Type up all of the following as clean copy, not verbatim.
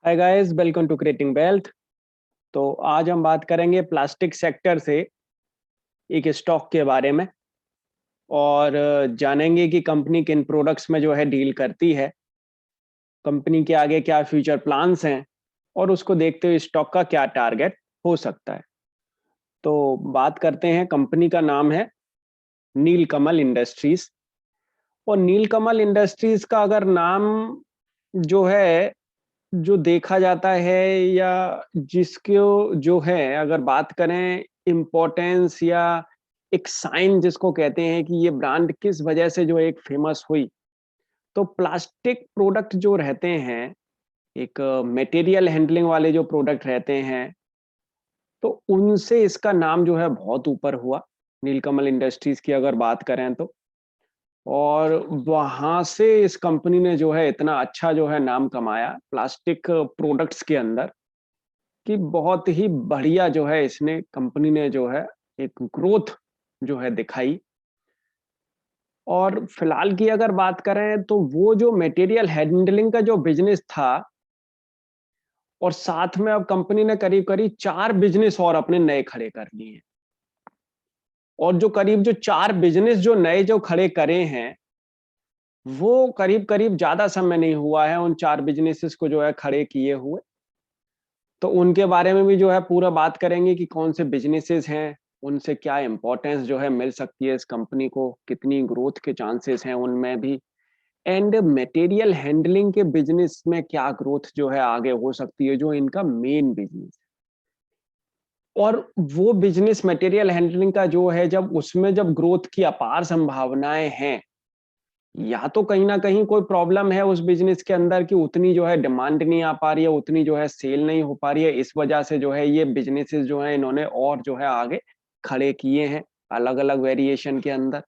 Hi guys, welcome to creating wealth. तो आज हम बात करेंगे प्लास्टिक सेक्टर से एक स्टॉक के बारे में और जानेंगे कि कंपनी किन प्रोडक्ट्स में जो है डील करती है, कंपनी के आगे क्या फ्यूचर प्लान्स हैं और उसको देखते हुए स्टॉक का क्या टारगेट हो सकता है। तो बात करते हैं, कंपनी का नाम है नीलकमल इंडस्ट्रीज। और नीलकमल इंडस्ट्रीज का अगर नाम जो है, जो देखा जाता है या जिसको जो है, अगर बात करें इम्पोर्टेंस या एक साइन जिसको कहते हैं कि ये ब्रांड किस वजह से जो एक फेमस हुई, तो प्लास्टिक प्रोडक्ट जो रहते हैं, एक मटेरियल हैंडलिंग वाले जो प्रोडक्ट रहते हैं, तो उनसे इसका नाम जो है बहुत ऊपर हुआ। नीलकमल इंडस्ट्रीज की अगर बात करें तो, और वहां से इस कंपनी ने जो है इतना अच्छा जो है नाम कमाया प्लास्टिक प्रोडक्ट्स के अंदर, कि बहुत ही बढ़िया जो है इसने कंपनी ने जो है एक ग्रोथ जो है दिखाई। और फिलहाल की अगर बात करें तो वो जो मटेरियल हैंडलिंग का जो बिजनेस था, और साथ में अब कंपनी ने करीब करीब 4 बिजनेस और अपने नए खड़े कर लिए हैं। और जो करीब जो 4 बिजनेस जो नए जो खड़े करे हैं, वो करीब करीब ज्यादा समय नहीं हुआ है उन 4 बिजनेसेस को जो है खड़े किए हुए। तो उनके बारे में भी जो है पूरा बात करेंगे कि कौन से बिजनेसेस हैं, उनसे क्या इंपॉर्टेंस जो है मिल सकती है इस कंपनी को, कितनी ग्रोथ के चांसेस हैं उनमें भी, एंड मटेरियल हैंडलिंग के बिजनेस में क्या ग्रोथ जो है आगे हो सकती है, जो इनका मेन बिजनेस है। और वो बिजनेस मटेरियल हैंडलिंग का जो है, जब उसमें जब ग्रोथ की अपार संभावनाएं हैं, या तो कहीं ना कहीं कोई प्रॉब्लम है उस बिजनेस के अंदर कि उतनी जो है डिमांड नहीं आ पा रही है, उतनी जो है सेल नहीं हो पा रही है, इस वजह से जो है ये बिजनेसेस जो है इन्होंने और जो है आगे खड़े किए हैं अलग अलग वेरिएशन के अंदर।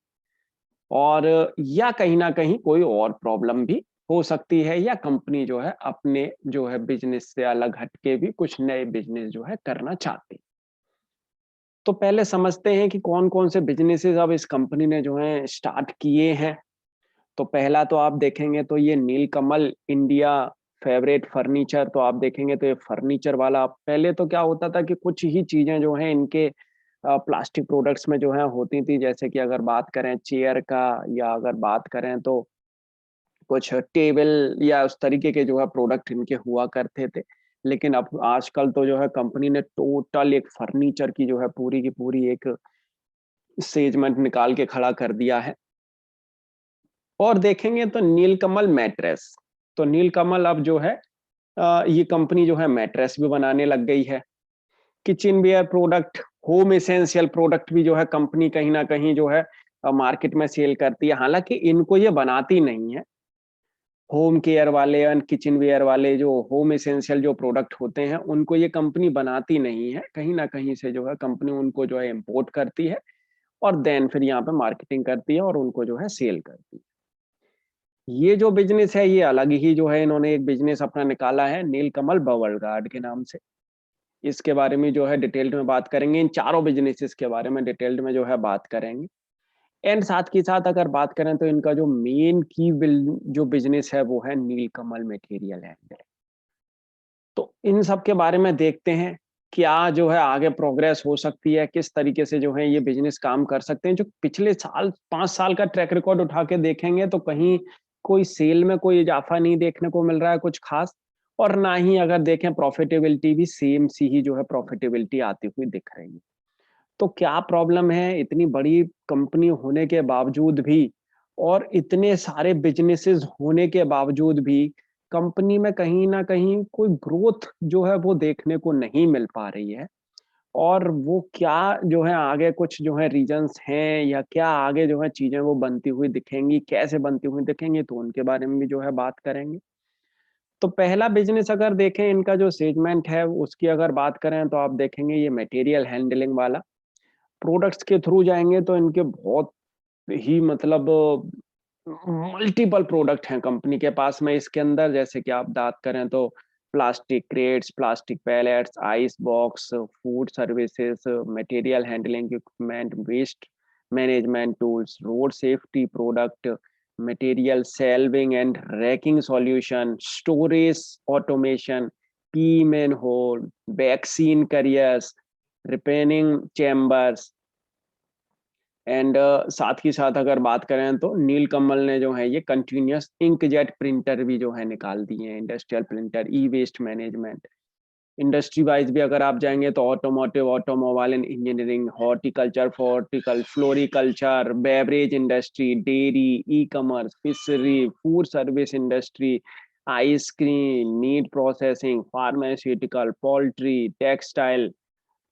और या कहीं ना कहीं कोई और प्रॉब्लम भी हो सकती है, या कंपनी जो है अपने जो है बिजनेस से अलग हटके भी कुछ नए बिजनेस जो है करना चाहती है। तो पहले समझते हैं कि कौन कौन से बिजनेसेस अब इस कंपनी ने जो है स्टार्ट किए हैं। तो पहला तो आप देखेंगे तो ये नीलकमल इंडिया फेवरेट फर्नीचर। तो आप देखेंगे तो ये फर्नीचर वाला, पहले तो क्या होता था कि कुछ ही चीजें जो हैं इनके प्लास्टिक प्रोडक्ट्स में जो है होती थी, जैसे कि अगर बात करें चेयर का, या अगर बात करें तो कुछ टेबल या उस तरीके के जो है प्रोडक्ट इनके हुआ करते थे। लेकिन अब आजकल तो जो है कंपनी ने टोटल एक फर्नीचर की जो है पूरी की पूरी एक सेगमेंट निकाल के खड़ा कर दिया है। और देखेंगे तो नीलकमल मैट्रेस। तो नीलकमल अब जो है ये कंपनी जो है मैट्रेस भी बनाने लग गई है। Kitchenware product, home essential product भी जो है कंपनी कहीं ना कहीं जो है मार्केट में सेल करती है। हालांकि इनको ये बनाती नहीं है, होम केयर वाले एंड किचन वेयर वाले जो होम एसेंशियल जो प्रोडक्ट होते हैं उनको ये कंपनी बनाती नहीं है, कहीं ना कहीं से जो है कंपनी उनको जो है इम्पोर्ट करती है और देन फिर यहाँ पे मार्केटिंग करती है और उनको जो है सेल करती है। ये जो बिजनेस है, ये अलग ही जो है इन्होंने एक बिजनेस अपना निकाला है, नीलकमल बबल गार्ड के नाम से। इसके बारे में जो है डिटेल्ड में बात करेंगे, इन चारों बिजनेसेस के बारे में डिटेल्ड में जो है बात करेंगे। एंड साथ के साथ अगर बात करें तो इनका जो मेन की जो बिजनेस है वो है नीलकमल मटेरियल हैंडलिंग। तो इन सब के बारे में देखते हैं क्या जो है आगे प्रोग्रेस हो सकती है, किस तरीके से जो है ये बिजनेस काम कर सकते हैं। जो पिछले साल 5 साल का ट्रैक रिकॉर्ड उठा के देखेंगे तो कहीं कोई सेल में कोई इजाफा नहीं देखने को मिल रहा है कुछ खास, और ना ही अगर देखें प्रॉफिटेबिलिटी भी सेम सी ही जो है प्रॉफिटेबिलिटी आती हुई दिख रही है। तो क्या प्रॉब्लम है इतनी बड़ी कंपनी होने के बावजूद भी, और इतने सारे बिजनेसेस होने के बावजूद भी, कंपनी में कहीं ना कहीं कोई ग्रोथ जो है वो देखने को नहीं मिल पा रही है। और वो क्या जो है आगे कुछ जो है रीजंस हैं, या क्या आगे जो है चीजें वो बनती हुई दिखेंगी, कैसे बनती हुई दिखेंगी, तो उनके बारे में भी जो है बात करेंगे। तो पहला बिजनेस अगर देखें, इनका जो सेगमेंट है उसकी अगर बात करें तो आप देखेंगे ये मटेरियल हैंडलिंग वाला प्रोडक्ट्स के थ्रू जाएंगे तो इनके बहुत ही मतलब मल्टीपल प्रोडक्ट हैं कंपनी के पास में इसके अंदर। जैसे कि आप बात करें तो plastic crates, plastic pallets, ice box, food services, material handling equipment, waste management tools, road safety product, material shelving and racking solution, storage automation, P manhole, vaccine carriers, repairing chambers and साथ ही साथ अगर बात करें तो नीलकमल ने जो है ये कंटिन्यूअस इंकजेट प्रिंटर भी जो है निकाल दिए हैं, इंडस्ट्रियल प्रिंटर, ई वेस्ट मैनेजमेंट। इंडस्ट्री वाइज भी अगर आप जाएंगे तो automotive, automobile and engineering, horticulture, floriculture, beverage industry, dairy, e commerce, fishery, food service industry, ice cream, meat processing, pharmaceutical, poultry, textile.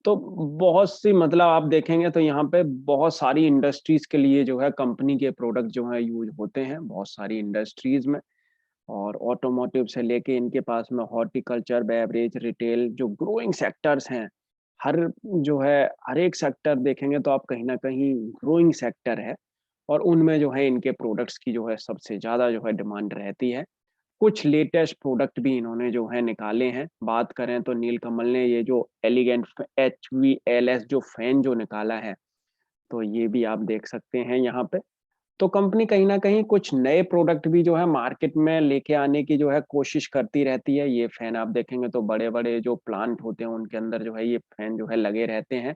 तो बहुत सी मतलब आप देखेंगे तो यहाँ पे बहुत सारी इंडस्ट्रीज के लिए जो है कंपनी के प्रोडक्ट जो है यूज होते हैं बहुत सारी इंडस्ट्रीज में। और ऑटोमोटिव से लेके इनके पास में हॉर्टिकल्चर, बेवरेज, रिटेल जो ग्रोइंग सेक्टर्स हैं, हर जो है हर एक सेक्टर देखेंगे तो आप कहीं ना कहीं ग्रोइंग सेक्टर है। और उनमें जो है इनके प्रोडक्ट्स की जो है सबसे ज्यादा जो है डिमांड रहती है। कुछ लेटेस्ट प्रोडक्ट भी इन्होंने जो है निकाले हैं। बात करें तो नीलकमल ने ये जो एलिगेंट HVLS जो फैन जो निकाला है, तो ये भी आप देख सकते हैं यहाँ पे। तो कंपनी कहीं ना कहीं कुछ नए प्रोडक्ट भी जो है मार्केट में लेके आने की जो है कोशिश करती रहती है। ये फैन आप देखेंगे तो बड़े बड़े जो प्लांट होते हैं उनके अंदर जो है ये फैन जो है लगे रहते हैं,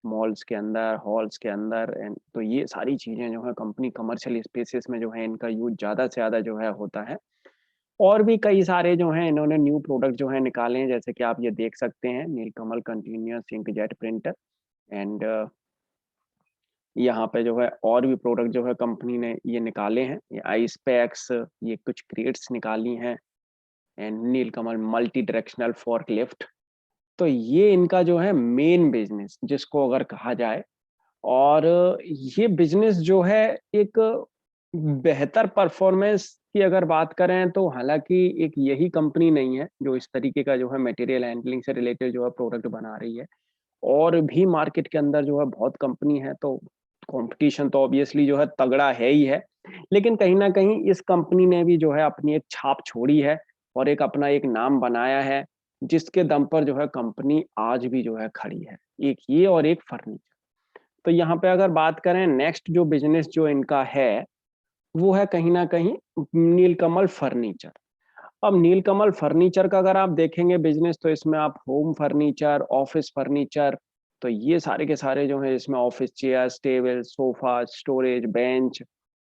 मॉल्स के अंदर, हॉल्स के अंदर। एंड तो ये सारी चीजें जो है कंपनी कमर्शियल स्पेसिस में जो है इनका यूज ज्यादा से ज्यादा जो है होता है। और भी कई सारे जो हैं इन्होंने न्यू प्रोडक्ट जो है निकाले हैं, जैसे कि आप ये देख सकते हैं नीलकमल कंटिन्यूअस इंकजेट प्रिंटर। एंड यहाँ पे जो है और भी प्रोडक्ट जो है कंपनी ने ये निकाले हैं, ये आइस पैक्स, ये कुछ क्रेट्स निकाली हैं। And Nilkamal multi directional forklift. तो ये इनका जो है मेन बिजनेस जिसको अगर कहा जाए। और ये बिजनेस जो है एक बेहतर परफॉर्मेंस की अगर बात करें तो हालांकि एक यही कंपनी नहीं है जो इस तरीके का जो है मटेरियल हैंडलिंग से रिलेटेड जो है प्रोडक्ट बना रही है। और भी मार्केट के अंदर जो है बहुत कंपनी है, तो कंपटीशन तो ऑब्वियसली जो है तगड़ा है ही है। लेकिन कहीं ना कहीं इस कंपनी ने भी जो है अपनी एक छाप छोड़ी है और एक अपना एक नाम बनाया है, जिसके दम पर जो है कंपनी आज भी जो है खड़ी है। एक ये और एक फर्नीचर। तो यहाँ पे अगर बात करें नेक्स्ट जो बिजनेस जो इनका है वो है कहीं ना कहीं नीलकमल फर्नीचर। अब नीलकमल फर्नीचर का अगर आप देखेंगे बिजनेस तो इसमें आप होम फर्नीचर, ऑफिस फर्नीचर, तो ये सारे के सारे जो है इसमें office chairs, table, sofa, storage, bench,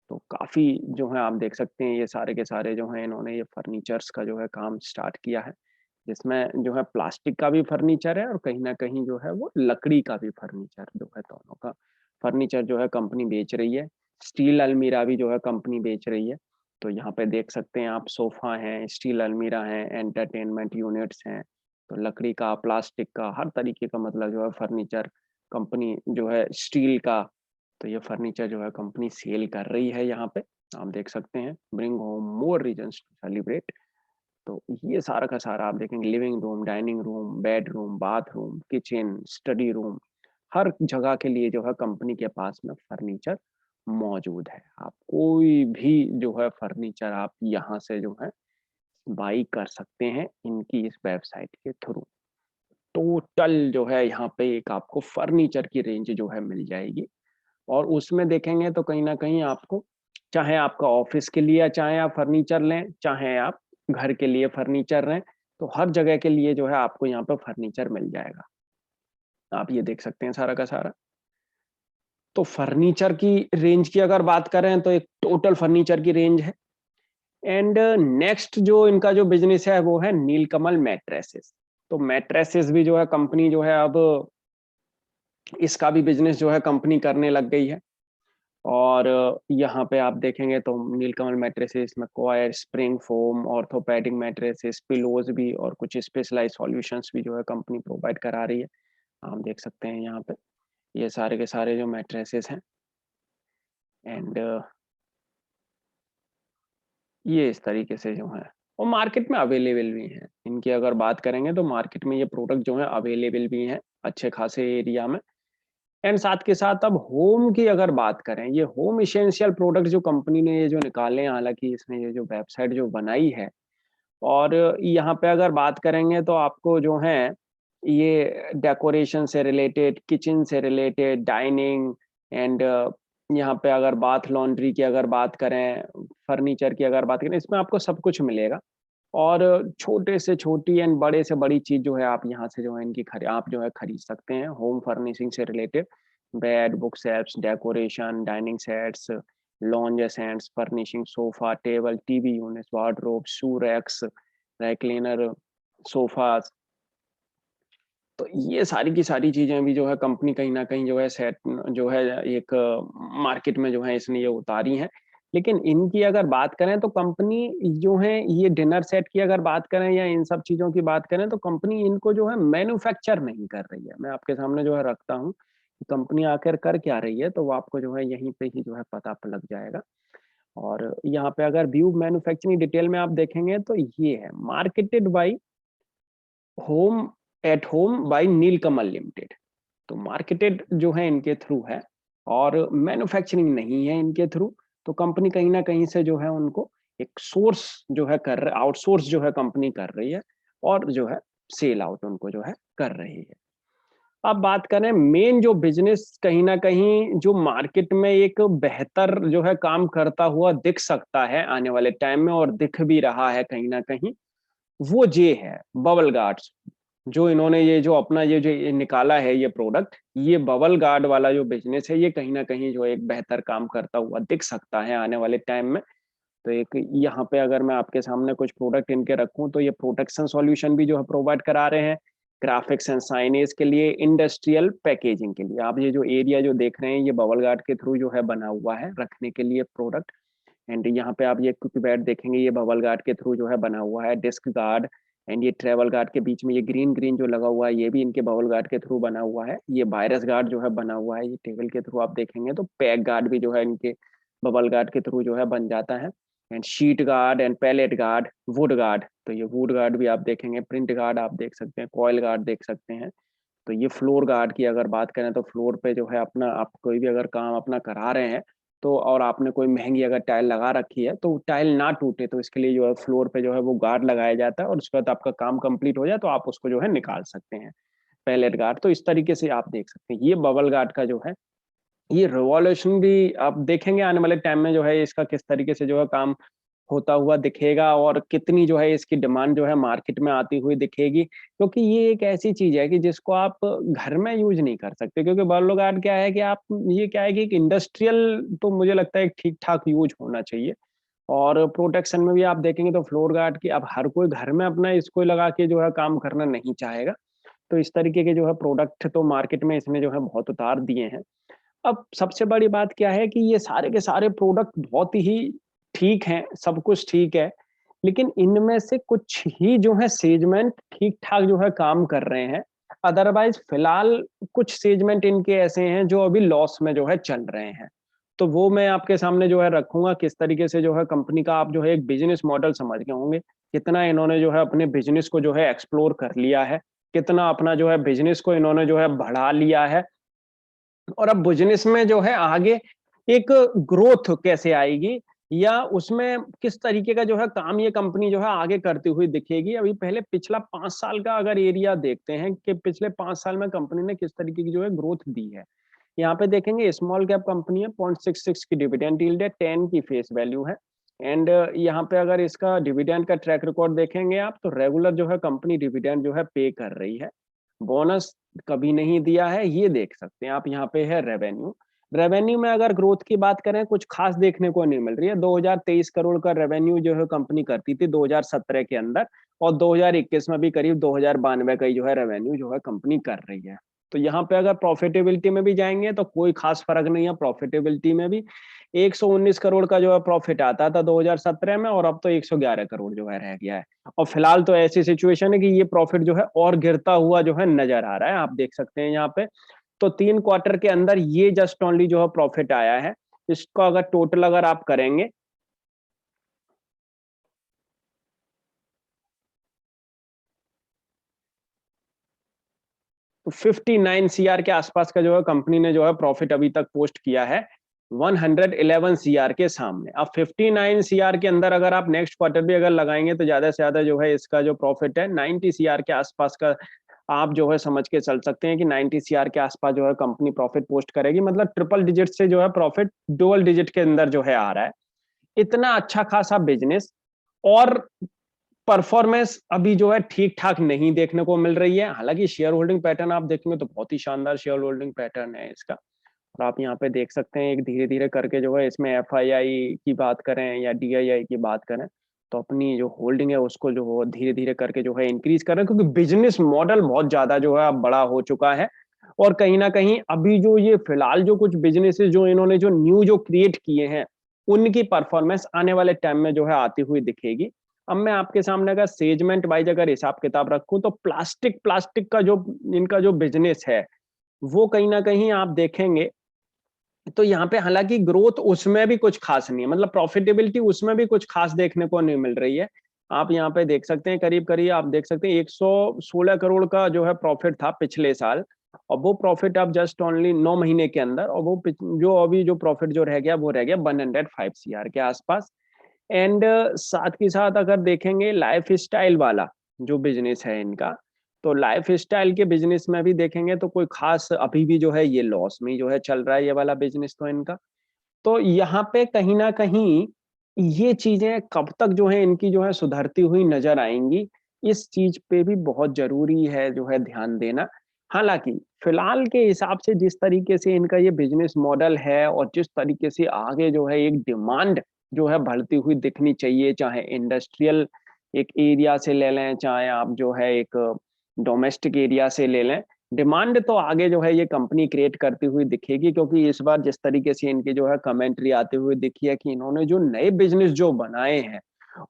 तो काफी जो है आप देख सकते हैं ये सारे के सारे जो है इन्होंने ये फर्नीचर्स का जो है काम स्टार्ट किया है। जिसमें जो है प्लास्टिक का भी फर्नीचर है और कहीं ना कहीं जो है वो लकड़ी का भी फर्नीचर जो है, दोनों का फर्नीचर जो है कंपनी बेच रही है। स्टील अलमीरा भी जो है कंपनी बेच रही है। तो यहाँ पे देख सकते हैं आप, सोफा है, स्टील अलमीरा है, एंटरटेनमेंट यूनिट्स हैं। तो लकड़ी का, प्लास्टिक का, हर तरीके का मतलब जो है फर्नीचर कंपनी जो है स्टील का, तो ये फर्नीचर जो है कंपनी सेल कर रही है यहाँ पे। आप देख सकते हैं bring home more reasons to celebrate. तो ये सारा का सारा आप देखेंगे living room, dining room, bedroom, bathroom, kitchen, study room, हर जगह के लिए जो है कंपनी के पास में फर्नीचर मौजूद है। आप कोई भी जो है फर्नीचर आप यहाँ से जो है बाई कर सकते हैं इनकी इस वेबसाइट के थ्रू। टोटल जो है यहाँ पे एक आपको फर्नीचर की रेंज जो है मिल जाएगी। और उसमें देखेंगे तो कहीं ना कहीं आपको, चाहे आपका ऑफिस के लिए चाहे आप फर्नीचर लें, चाहे आप घर के लिए फर्नीचर लें, तो हर जगह के लिए जो है आपको यहाँ पे फर्नीचर मिल जाएगा। आप ये देख सकते हैं सारा का सारा। तो फर्नीचर की रेंज की अगर बात करें तो एक टोटल फर्नीचर की रेंज है। एंड नेक्स्ट जो इनका जो बिजनेस है वो है नीलकमल मैट्रेसेस। तो मैट्रेसेस भी जो है कंपनी जो है अब इसका भी बिजनेस जो है कंपनी करने लग गई है। और यहाँ पे आप देखेंगे तो नीलकमल मैट्रेसेस में coir, spring foam, orthopaedic mattresses, pillows भी और कुछ स्पेशलाइज सॉल्यूशंस भी जो है कंपनी प्रोवाइड करा रही है। आप देख सकते हैं यहाँ पे ये सारे के सारे जो मैट्रेसेस हैं। एंड ये इस तरीके से जो है और मार्केट में अवेलेबल भी हैं। इनकी अगर बात करेंगे तो मार्केट में ये प्रोडक्ट जो है अवेलेबल भी हैं अच्छे खासे एरिया में। एंड साथ के साथ अब होम की अगर बात करें, ये होम इसेंशियल प्रोडक्ट जो कंपनी ने ये जो निकाले हैं, हालांकि इसने ये जो वेबसाइट जो बनाई है, और यहाँ पे अगर बात करेंगे तो आपको जो है ये डेकोरेशन से रिलेटेड, किचन से रिलेटेड, डाइनिंग, एंड यहाँ पे अगर बाथ लॉन्ड्री की अगर बात करें, फर्नीचर की अगर बात करें, इसमें आपको सब कुछ मिलेगा। और छोटे से छोटी एंड बड़े से बड़ी चीज जो है आप यहाँ से जो है इनकी आप जो है खरीद सकते हैं। होम फर्निशिंग से related bed, book shelves, decoration, dining sets, lounge accents, furnishing, sofa, table, TV units, wardrobe, shoe racks, dry cleaner, sofa. तो ये सारी की सारी चीजें भी जो है कंपनी कहीं ना कहीं जो है सेट जो है एक मार्केट में जो है इसने ये उतारी हैं। लेकिन इनकी अगर बात करें तो कंपनी जो है ये डिनर सेट की अगर बात करें या इन सब चीजों की बात करें तो कंपनी इनको जो है मैन्युफैक्चर नहीं कर रही है। मैं आपके सामने जो है रखता हूँ कि कंपनी आखिर कर क्या रही है, तो वो आपको जो है यहीं पे ही जो है पता लग जाएगा। और यहाँ पे अगर व्यू मैन्युफैक्चरिंग डिटेल में आप देखेंगे तो ये है marketed by home at home by Nilkamal limited. तो मार्केटेड जो है इनके थ्रू है और मैन्युफैक्चरिंग नहीं है इनके थ्रू। तो कंपनी कहीं ना कहीं से जो है उनको एक सोर्स जो है कर आउटसोर्स जो है कंपनी कर रही है और जो है सेल आउट उनको जो है कर रही है। अब बात करें मेन जो बिजनेस कहीं ना कहीं जो मार्केट में एक बेहतर जो है काम करता हुआ दिख सकता है आने वाले टाइम में और दिख भी रहा है कहीं ना कहीं, वो ये है बबल गार्ड्स। जो इन्होंने ये जो अपना ये जो ये निकाला है ये प्रोडक्ट, ये बबल गार्ड वाला जो बिजनेस है ये कहीं ना कहीं जो एक बेहतर काम करता हुआ दिख सकता है आने वाले टाइम में। तो एक यहाँ पे अगर मैं आपके सामने कुछ प्रोडक्ट इनके रखूं तो ये प्रोटेक्शन सॉल्यूशन भी जो है प्रोवाइड करा रहे हैं, ग्राफिक्स एंड साइनेज के लिए, इंडस्ट्रियल पैकेजिंग के लिए। आप ये जो एरिया जो देख रहे हैं ये बबल गार्ड के थ्रू जो है बना हुआ है रखने के लिए प्रोडक्ट। एंड यहाँ पे आप ये कुकी पैड देखेंगे ये बबल गार्ड के थ्रू जो है बना हुआ है, डिस्क गार्ड एंड ये ट्रेवल गार्ड के बीच में ये ग्रीन ग्रीन जो लगा हुआ है ये भी इनके बबल गार्ड के थ्रू बना हुआ है। ये वायरस गार्ड जो है बना हुआ है, ये टेबल के थ्रू आप देखेंगे तो पैक गार्ड भी जो है इनके बबल गार्ड के थ्रू जो है बन जाता है। And sheet guard and pallet guard, wood guard, तो ये वुड गार्ड भी आप देखेंगे, प्रिंट गार्ड आप देख सकते हैं, कॉयल गार्ड देख सकते हैं। तो ये फ्लोर गार्ड की अगर बात करें तो फ्लोर पे जो है अपना आप कोई भी अगर काम अपना करा रहे हैं तो और आपने कोई महंगी अगर टाइल लगा रखी है तो टाइल ना टूटे तो इसके लिए जो है फ्लोर पे जो है वो गार्ड लगाया जाता है और उसके बाद आपका काम कंप्लीट हो जाए तो आप उसको जो है निकाल सकते हैं, पैलेट गार्ड। तो इस तरीके से आप देख सकते हैं ये बबल गार्ड का जो है ये रिवॉल्यूशन भी आप देखेंगे आने वाले टाइम में जो है इसका किस तरीके से जो है काम होता हुआ दिखेगा और कितनी जो है इसकी डिमांड जो है मार्केट में आती हुई दिखेगी। क्योंकि ये एक ऐसी चीज है कि जिसको आप घर में यूज नहीं कर सकते, क्योंकि बर्लो गार्ड क्या है कि आप ये क्या है कि एक इंडस्ट्रियल तो मुझे लगता है ठीक ठाक यूज होना चाहिए। और प्रोटेक्शन में भी आप देखेंगे तो फ्लोर गार्ड की अब हर कोई घर में अपना इसको लगा के जो है काम करना नहीं चाहेगा। तो इस तरीके के जो है प्रोडक्ट तो मार्केट में इसने जो है बहुत उतार दिए हैं। अब सबसे बड़ी बात क्या है कि ये सारे के सारे प्रोडक्ट बहुत ही ठीक हैं, सब कुछ ठीक है, लेकिन इनमें से कुछ ही जो है सेगमेंट ठीक-ठाक जो है काम कर रहे हैं। अदरवाइज़ फिलहाल कुछ सेगमेंट इनके ऐसे हैं जो अभी लॉस में जो है चल रहे हैं। तो वो मैं आपके सामने जो है रखूँगा किस तरीके से जो है कंपनी का आप जो है एक बिज़नेस मॉडल समझ गए होंगे। कितना इन्होंने जो है अपने बिज़नेस को जो है एक्सप्लोर कर लिया है, कितना अपना जो है बिज़नेस को इन्होंने जो है बढ़ा लिया है। और अब बिज़नेस में जो है आगे एक ग्रोथ कैसे आएगी या उसमें किस तरीके का जो है काम ये कंपनी जो है आगे करती हुई दिखेगी। अभी पहले पिछला 5 साल का अगर एरिया देखते हैं कि पिछले 5 साल में कंपनी ने किस तरीके की जो है ग्रोथ दी है। यहाँ पे देखेंगे स्मॉल कैप कंपनी है, 0.66 की डिविडेंड यील्ड है, 10 की फेस वैल्यू है। एंड यहाँ पे अगर इसका डिविडेंड का ट्रैक रिकॉर्ड देखेंगे आप तो रेगुलर जो है कंपनी डिविडेंड जो है पे कर रही है। बोनस कभी नहीं दिया है, ये देख सकते हैं आप। यहाँ पे है रेवेन्यू, रेवेन्यू में अगर ग्रोथ की बात करें कुछ खास देखने को नहीं मिल रही है। 2023 करोड़ का रेवेन्यू जो है कंपनी करती थी 2017 के अंदर और 2021 में भी करीब 2092 का ही जो है रेवेन्यू जो है कंपनी कर रही है। तो यहाँ पे अगर प्रॉफिटेबिलिटी में भी जाएंगे तो कोई खास फर्क नहीं है प्रॉफिटेबिलिटी में भी। 119 करोड़ का जो है प्रॉफिट आता था 2017 में और अब तो 111 करोड़ जो है रह गया है। और फिलहाल तो ऐसी सिचुएशन है कि ये प्रॉफिट जो है और गिरता हुआ जो है नजर आ रहा है, आप देख सकते हैं यहाँ पे। तो 3 क्वार्टर के अंदर ये जस्ट ओनली जो है प्रॉफिट आया है। इसको अगर टोटल अगर आप करेंगे तो 59 सीआर के आसपास का जो है कंपनी ने जो है प्रॉफिट अभी तक पोस्ट किया है 111 सीआर के सामने। अब 59 सीआर के अंदर अगर आप नेक्स्ट क्वार्टर भी अगर लगाएंगे तो ज्यादा से ज्यादा जो है इसका जो प्रॉफिट है 90 सीआर के आसपास का आप जो है समझ के चल सकते हैं कि 90 सीआर के आसपास जो है कंपनी प्रॉफिट पोस्ट करेगी। मतलब ट्रिपल डिजिट से जो है प्रॉफिट डबल डिजिट के अंदर जो है आ रहा है। इतना अच्छा खासा बिजनेस और परफॉर्मेंस अभी जो है ठीक ठाक नहीं देखने को मिल रही है। हालांकि शेयर होल्डिंग पैटर्न आप देखेंगे तो बहुत ही शानदार शेयर होल्डिंग पैटर्न है इसका। और आप यहाँ पे देख सकते हैं एक धीरे धीरे करके जो है इसमें एफआईआई की बात करें या डीआईआई की बात करें तो अपनी जो होल्डिंग है उसको जो वो धीरे धीरे करके जो है इंक्रीज कर रहे हैं, क्योंकि बिजनेस मॉडल बहुत ज्यादा जो है अब बड़ा हो चुका है। और कहीं ना कहीं अभी जो ये फिलहाल जो कुछ बिजनेसेस जो इन्होंने जो न्यू जो क्रिएट किए हैं उनकी परफॉर्मेंस आने वाले टाइम में जो है आती हुई दिखेगी। अब मैं आपके सामने अगर सेजमेंट वाइज अगर हिसाब किताब रखूं तो प्लास्टिक प्लास्टिक का जो इनका जो बिजनेस है वो कहीं ना कहीं आप देखेंगे तो यहाँ पे हालांकि ग्रोथ उसमें भी कुछ खास नहीं है, मतलब प्रॉफिटेबिलिटी उसमें भी कुछ खास देखने को नहीं मिल रही है। आप यहाँ पे देख सकते हैं करीब करीब आप देख सकते हैं 116 करोड़ का जो है प्रॉफिट था पिछले साल। और वो प्रॉफिट अब जस्ट ओनली 9 महीने के अंदर, और वो जो अभी जो प्रॉफिट जो रह गया वो रह गया 105 सीआर के आसपास। एंड साथ के साथ अगर देखेंगे लाइफ स्टाइल वाला जो बिजनेस है इनका, तो लाइफ स्टाइल के बिजनेस में भी देखेंगे तो कोई खास अभी भी जो है ये लॉस में जो है चल रहा है ये वाला बिजनेस तो इनका। तो यहाँ पे कहीं ना कहीं ये चीजें कब तक जो है इनकी जो है सुधरती हुई नजर आएंगी, इस चीज पे भी बहुत जरूरी है जो है ध्यान देना। हालांकि फिलहाल के हिसाब से जिस तरीके से इनका ये बिजनेस मॉडल है और जिस तरीके से आगे जो है एक डिमांड जो है बढ़ती हुई दिखनी चाहिए, चाहे इंडस्ट्रियल एक एरिया से ले लें चाहे आप जो है एक डोमेस्टिक एरिया से ले लें, डिमांड तो आगे जो है ये कंपनी क्रिएट करती हुई दिखेगी। क्योंकि इस बार जिस तरीके से इनकी जो है कमेंट्री आते हुए दिखी है कि इन्होंने जो नए बिजनेस जो बनाए हैं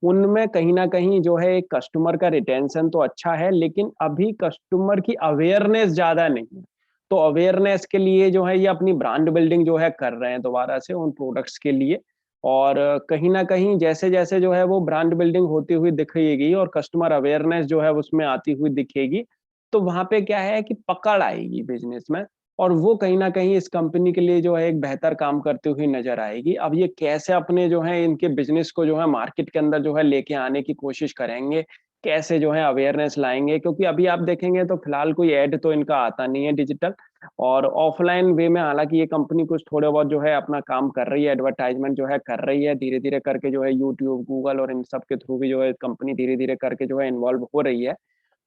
उनमें कहीं ना कहीं जो है एक कस्टमर का रिटेंशन तो अच्छा है, लेकिन अभी कस्टमर की अवेयरनेस ज्यादा नहीं है। तो अवेयरनेस के लिए जो है ये अपनी ब्रांड बिल्डिंग जो है कर रहे हैं दोबारा से उन प्रोडक्ट्स के लिए। और कहीं ना कहीं जैसे जैसे जो है वो ब्रांड बिल्डिंग होती हुई दिखेगी और कस्टमर अवेयरनेस जो है उसमें आती हुई दिखेगी, तो वहां पे क्या है कि पकड़ आएगी बिजनेस में। और वो कहीं ना कहीं इस कंपनी के लिए जो है एक बेहतर काम करती हुई नजर आएगी। अब ये कैसे अपने जो है इनके बिजनेस को जो है मार्केट के अंदर जो है लेके आने की कोशिश करेंगे, कैसे जो है अवेयरनेस लाएंगे, क्योंकि अभी आप देखेंगे तो फिलहाल कोई ऐड तो इनका आता नहीं है डिजिटल। और ऑफलाइन वे में हालांकि ये कंपनी कुछ थोड़े बहुत जो है अपना काम कर रही है, एडवर्टाइजमेंट जो है कर रही है धीरे धीरे करके जो है यूट्यूब गूगल और इन सब के थ्रू भी जो है कंपनी धीरे धीरे करके जो है इन्वॉल्व हो रही है।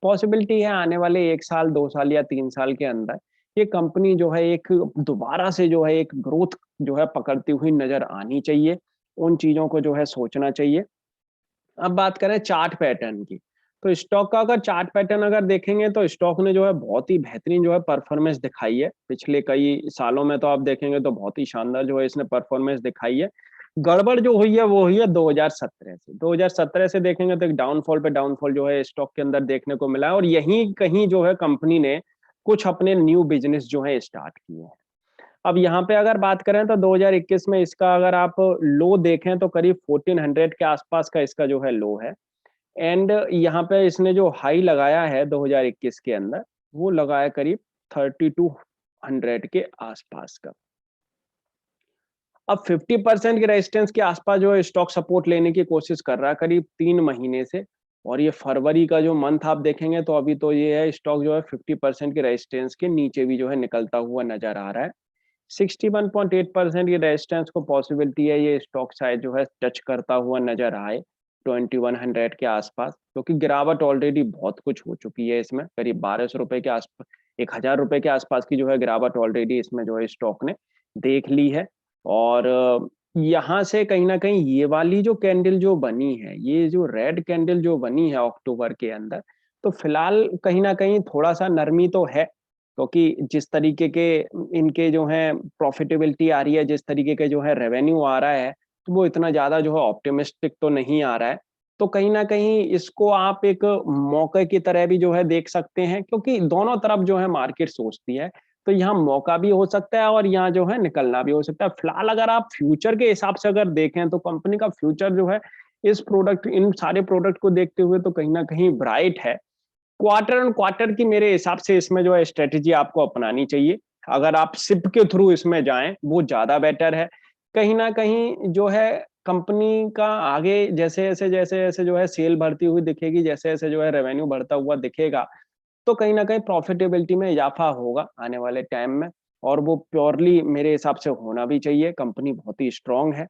पॉसिबिलिटी है आने वाले 1 साल 2 साल या 3 साल के अंदर ये कंपनी जो है एक दोबारा से जो है एक ग्रोथ जो है पकड़ती हुई नजर आनी चाहिए। उन चीजों को जो है सोचना चाहिए। अब बात करें चार्ट पैटर्न की, तो स्टॉक का अगर चार्ट पैटर्न अगर देखेंगे तो स्टॉक ने जो है बहुत ही बेहतरीन जो है परफॉर्मेंस दिखाई है पिछले कई सालों में। तो आप देखेंगे तो बहुत ही शानदार जो है इसने परफॉर्मेंस दिखाई है। गड़बड़ जो हुई है वो हुई है 2017 से। 2017 से देखेंगे तो एक डाउनफॉल पे डाउनफॉल जो है स्टॉक के अंदर देखने को मिला है, और यहीं कहीं जो है कंपनी ने कुछ अपने न्यू बिजनेस जो है स्टार्ट किए हैं। अब यहाँ पे अगर बात करें तो 2021 में इसका अगर आप लो देखें तो करीब 1400 के आसपास का इसका जो है लो है। एंड यहाँ पे इसने जो हाई लगाया है 2021 के अंदर वो लगाया करीब 3200 के आसपास का। अब 50% के रेजिस्टेंस के आसपास जो है स्टॉक सपोर्ट लेने की कोशिश कर रहा है करीब 3 महीने से। और ये फरवरी का जो मंथ आप देखेंगे तो अभी तो ये है स्टॉक जो है 50% के रेजिस्टेंस के नीचे भी जो है निकलता हुआ नजर आ रहा है। 61.8% की रेजिस्टेंस को पॉसिबिलिटी है ये स्टॉक शायद जो है टच करता हुआ नजर आए 2100 के आसपास, क्योंकि गिरावट ऑलरेडी बहुत कुछ हो चुकी है इसमें। करीब 1200 रुपए के आसपास 1000 रुपए के आसपास की जो है गिरावट ऑलरेडी इसमें जो है स्टॉक ने देख ली है। और यहाँ से कहीं ना कहीं ये वाली जो कैंडल जो बनी है, ये जो रेड कैंडल जो बनी है अक्टूबर के अंदर, तो फिलहाल कहीं ना कहीं थोड़ा सा नरमी तो है। क्योंकि जिस तरीके के इनके जो है प्रॉफिटेबिलिटी आ रही है, जिस तरीके के जो है रेवेन्यू आ रहा है, तो वो इतना ज्यादा जो है ऑप्टिमिस्टिक तो नहीं आ रहा है। तो कहीं ना कहीं इसको आप एक मौके की तरह भी जो है देख सकते हैं, क्योंकि दोनों तरफ जो है मार्केट सोचती है। तो यहाँ मौका भी हो सकता है और यहाँ जो है निकलना भी हो सकता है। फिलहाल अगर आप फ्यूचर के हिसाब से अगर देखें तो कंपनी का फ्यूचर जो है इस प्रोडक्ट इन सारे प्रोडक्ट को देखते हुए तो कहीं ना कहीं ब्राइट है। क्वार्टर ऑन क्वार्टर की मेरे हिसाब से इसमें जो है स्ट्रेटेजी आपको अपनानी चाहिए। अगर आप सिप के थ्रू इसमें जाएं वो ज्यादा बेटर है। कहीं ना कहीं जो है कंपनी का आगे जैसे जैसे जो है सेल बढ़ती हुई दिखेगी, जैसे जैसे जो है रेवेन्यू बढ़ता हुआ दिखेगा, तो कहीं ना कहीं प्रॉफिटेबिलिटी में इजाफा होगा आने वाले टाइम में। और वो प्योरली मेरे हिसाब से होना भी चाहिए, कंपनी बहुत ही स्ट्रांग है।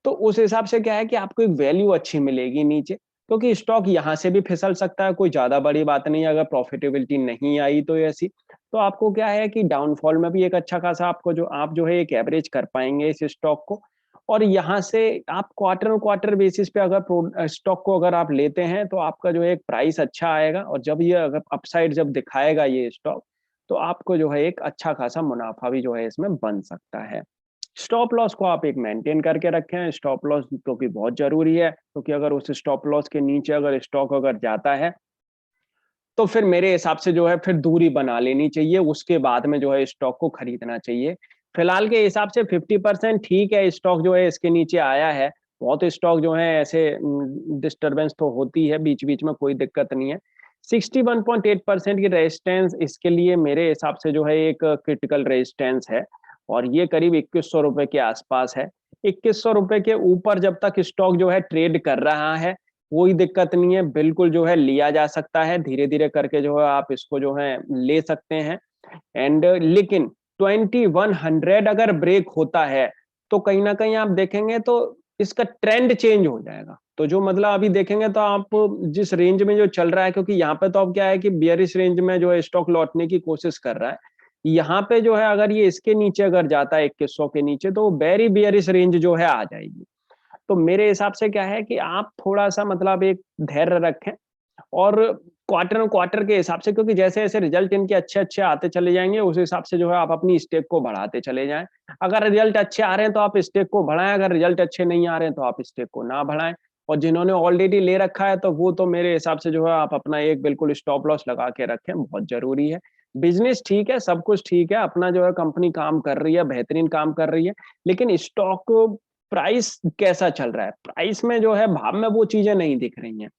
तो उस हिसाब से क्या है कि आपको एक वैल्यू अच्छी मिलेगी नीचे। क्योंकि स्टॉक यहाँ से भी फिसल सकता है, कोई ज़्यादा बड़ी बात नहीं है, अगर प्रॉफिटेबिलिटी नहीं आई तो ऐसी। तो आपको क्या है कि डाउनफॉल में भी एक अच्छा खासा आपको जो आप जो है एक एवरेज कर पाएँगे इस स्टॉक को। और यहाँ से आप क्वार्टर बेसिस पे अगर स्टॉक को अगर आप लेते हैं, तो आपका जो है एक प्राइस अच्छा आएगा, और जब ये अगर अपसाइड जब दिखाएगा ये स्टॉक, तो आपको जो है एक अच्छा खासा मुनाफ़ा भी जो है इसमें बन सकता है। स्टॉप लॉस को आप एक मेंटेन करके रखें, स्टॉप लॉस क्योंकि बहुत ज़रूरी है, क्योंकि अगर उस स्टॉप लॉस के नीचे अगर स्टॉक अगर जाता है, तो फिर मेरे हिसाब से जो है फिर दूरी बना लेनी चाहिए, उसके बाद में जो है स्टॉक को खरीदना चाहिए। फिलहाल के हिसाब से 50% ठीक है, स्टॉक जो है इसके नीचे आया है। बहुत स्टॉक जो है ऐसे डिस्टर्बेंस तो होती है बीच-बीच में, कोई दिक्कत नहीं है। 61.8% की रेजिस्टेंस इसके लिए मेरे हिसाब से जो है एक क्रिटिकल रेजिस्टेंस है, और ये करीब ₹2100 के आसपास है। ₹2100 के ऊपर जब तक स्टॉक जो है ट्रेड कर रहा है, कोई दिक्कत नहीं है, बिल्कुल जो है लिया जा सकता है, धीरे-धीरे करके जो है आप इसको जो है ले सकते हैं। एंड लेकिन 2100 अगर ब्रेक होता है, तो कहीं न कहीं आप देखेंगे तो इसका ट्रेंड चेंज हो जाएगा। तो जो मतलब अभी देखेंगे तो आप जिस रेंज में जो चल रहा है, क्योंकि यहाँ पे तो अब क्या है कि बेयरिश रेंज में जो है स्टॉक लौटने की कोशिश कर रहा है। यहाँ पे जो है अगर ये इसके नीचे अगर जाता है 2100 के नीचे, तो वेरी बेयरिश रेंज जो है आ जाएगी। तो मेरे हिसाब से क्या है कि आप थोड़ा-सा मतलब एक धैर्य रखें, और क्वार्टर के हिसाब से, क्योंकि जैसे-जैसे रिजल्ट इनके अच्छे-अच्छे आते चले जाएँगे, उस हिसाब से जो है आप अपनी स्टेक को बढ़ाते चले जाएँ। अगर रिजल्ट अच्छे आ रहे हैं तो आप स्टेक को बढ़ाएँ, अगर रिजल्ट अच्छे नहीं आ रहे हैं तो आप स्टेक को ना बढ़ाएँ। और जिन्होंने ऑलरेडी ले रखा है, तो वो तो मेरे हिसाब से जो है आप अपना एक बिल्कुल स्टॉप लॉस लगा के रखें, बहुत ज़रूरी है। बिज़नेस ठीक है, सब कुछ ठीक है, अपना जो है कंपनी काम कर रही है, बेहतरीन काम कर रही है, लेकिन स्टॉक प्राइस कैसा चल रहा है? प्राइस में जो है भाव में वो चीज़ें नहीं दिख रही हैं।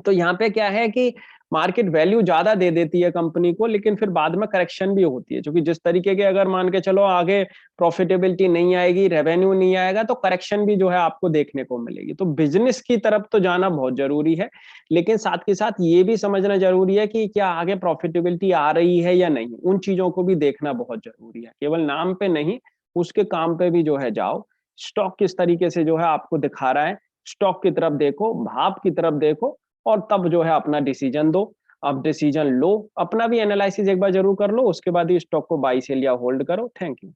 तो यहाँ पे क्या है कि मार्केट वैल्यू ज़्यादा दे देती है कंपनी को, लेकिन फिर बाद में करेक्शन भी होती है, क्योंकि जिस तरीके के अगर मान के चलो आगे प्रॉफिटेबिलिटी नहीं आएगी, रेवेन्यू नहीं आएगा, तो करेक्शन भी जो है आपको देखने को मिलेगी। तो बिज़नेस की तरफ तो जाना बहुत ज़रूरी है, लेकिन साथ के साथ ये भी समझना ज़रूरी है कि क्या आगे प्रॉफिटेबिलिटी आ रही है या नहीं? उन चीज़ों को भी देखना बहुत ज़रूरी है। केवल नाम पे नहीं, उसके काम पे भी जो है जाओ। स्टॉक किस तरीके से जो है आपको दिखा रहा है, स्टॉक की तरफ देखो, भाव की तरफ देखो, और तब जो है अपना डिसीजन दो। अब डिसीजन लो, अपना भी एनालिसिस एक बार ज़रूर कर लो, उसके बाद ही स्टॉक को बाय सेल या होल्ड करो। Thank you.